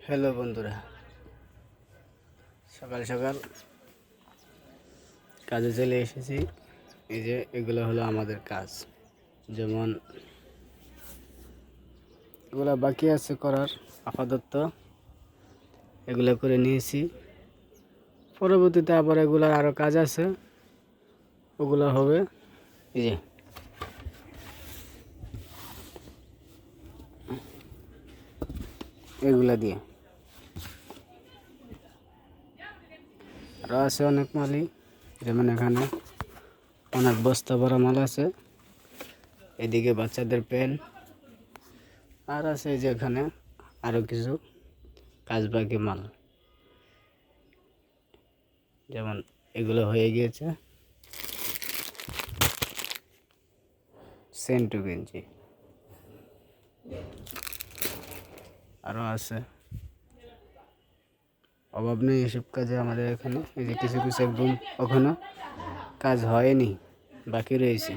Hello বন্ধুরা, সকাল সকাল কাজে চলে এসেছি। এই যে এগুলো হলো আমাদের কাজ, যেমন এগুলো বাকি আছে করার, আপাতত এগুলো করে নিয়েছি। পরবর্তীতে আবার এগুলোর আরও কাজ আছে, ওগুলো হবে। এই যে এগুলা দিয়ে আরও আছে অনেক মালই, যেমন এখানে অনেক বস্তা ভরা মাল আছে। এদিকে বাচ্চাদের পেন আর আছে, এই যে এখানে আরও কিছু কাজ বাকি মাল, যেমন এগুলো হয়ে গিয়েছে সেন্টু গেঞ্জি, আরও আছে। অভাব নেই এসব কাজে আমাদের এখানে। এই যে কিছু কিছু একদম ওখানে কাজ হয়নি, বাকি রয়েছে।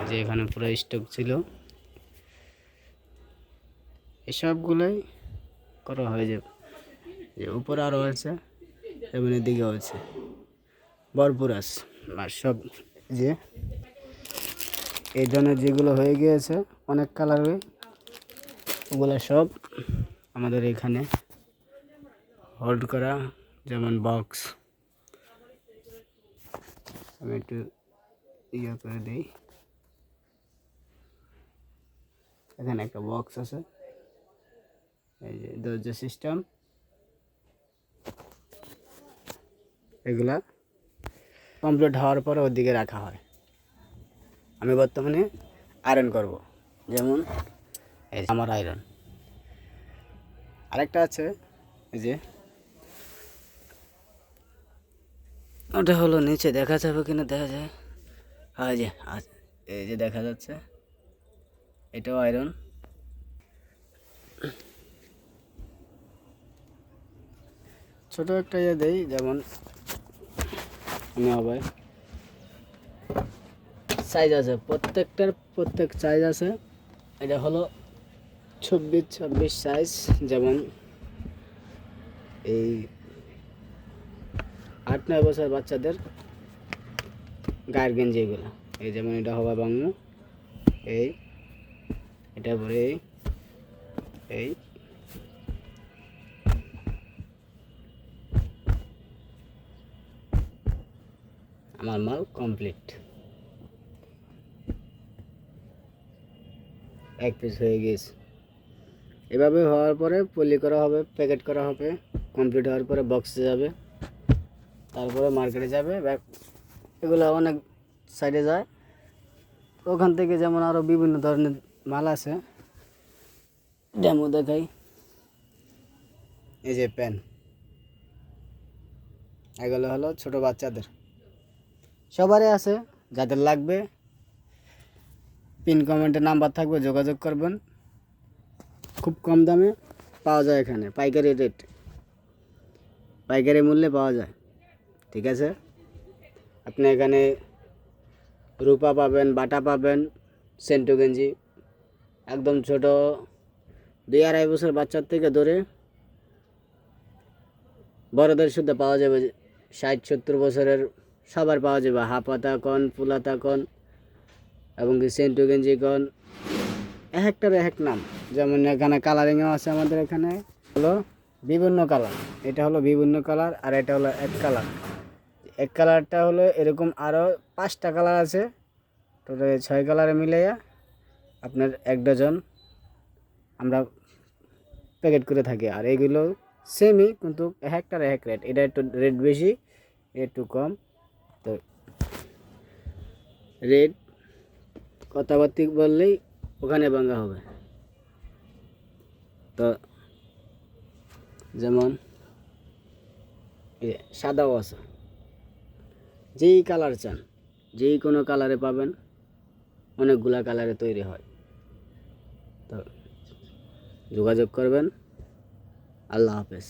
যে এখানে পুরো স্টক ছিল, এসবগুলোই করা হয়ে যাবে। যে উপরে আরও আছে, এবং এদিকেও আছে, ভরপুর আছে। আর সব যে এই ধরনের যেগুলো হয়ে গিয়েছে অনেক কালারে, ওগুলো সব আমাদের এখানে হোল্ড করা। যেমন বক্স, আমি একটু ইয়ে করে দিই। এখানে একটা বক্স আছে, এই যে দরজা সিস্টেম, এগুলা কমপ্লিট হওয়ার পরে ওদিকে রাখা হয়। আমি বর্তমানে আয়রন করব, যেমন এই আমার আয়রন। আরেকটা আছে, এই যে ওটা হলো নিচে, দেখা যাবে কিনা, দেখা যায়। হ্যাঁ, যে এই যে দেখা যাচ্ছে, এটাও আয়রন। ছোট একটা ইয়ে দেই, যেমন আমি হবে সাইজ আছে, প্রত্যেকটার প্রত্যেক সাইজ আছে। এটা হলো 26 সাইজ, যেমন এই 8-9 বছর বাচ্চাদের গায়ের গেঞ্জি এগুলো। এই যেমন এটা হবে বাংলা, এই এটা পরে এই আমার মাল কমপ্লিট, এক পিস হয়ে গেছে। এভাবে হওয়ার পরে পলি করা হবে, প্যাকেট করা হবে। কমপ্লিট হওয়ার পরে বক্সে যাবে, তারপরে মার্কেটে যাবে। এগুলো অনেক সাইডে যায়, ওখান থেকে যেমন আরও বিভিন্ন ধরনের মাল আছে, ডেমো দেখাই। এই যে পেন, এগুলো হলো ছোট বাচ্চাদের, সবারই আছে। যাদের লাগবে পিন কমেন্টে নাম্বার থাকবে, যোগাযোগ করবেন। খুব কম দামে পাওয়া যায় এখানে, পাইকারি রেট, পাইকারি মূল্যে পাওয়া যায়। ঠিক আছে, আপনি এখানে রূপা পাবেন, বাটা পাবেন, সেন্টু গেঞ্জি, একদম ছোট 2-2.5 বছর বাচ্চার থেকে ধরে বড়দের শুদ্ধ পাওয়া যাবে। 60-70 বছরের সবার পাওয়া যাবে। হাফ হাতা কন, ফুল হাতা কন, এবং কি সেন্টু গেঞ্জি কন, এক একটার এক এক নাম। যেমন এখানে কালারিংও আছে আমাদের এখানে, হলো বিভিন্ন কালার। এটা হলো বিভিন্ন কালার, আর এটা হলো এক কালার। এক কালারটা হলো এরকম, আরও 5টা কালার আছে, টোটাল 6 কালারে মিলাইয়া আপনার 1 ডজন আমরা প্যাকেট করে থাকি। আর এগুলো সেমই, কিন্তু এক একটার এক রেট। এটা একটু রেট বেশি, একটু কম। তো রেট কথাবার্তা বললেই ওখানে ভাঙা হবে। তো যেমন সাদাও আছে, যেই কালার চান যেই কোনো কালারে পাবেন, অনেকগুলা কালারে তৈরি হয়। তো যোগাযোগ করবেন। আল্লাহ হাফেজ।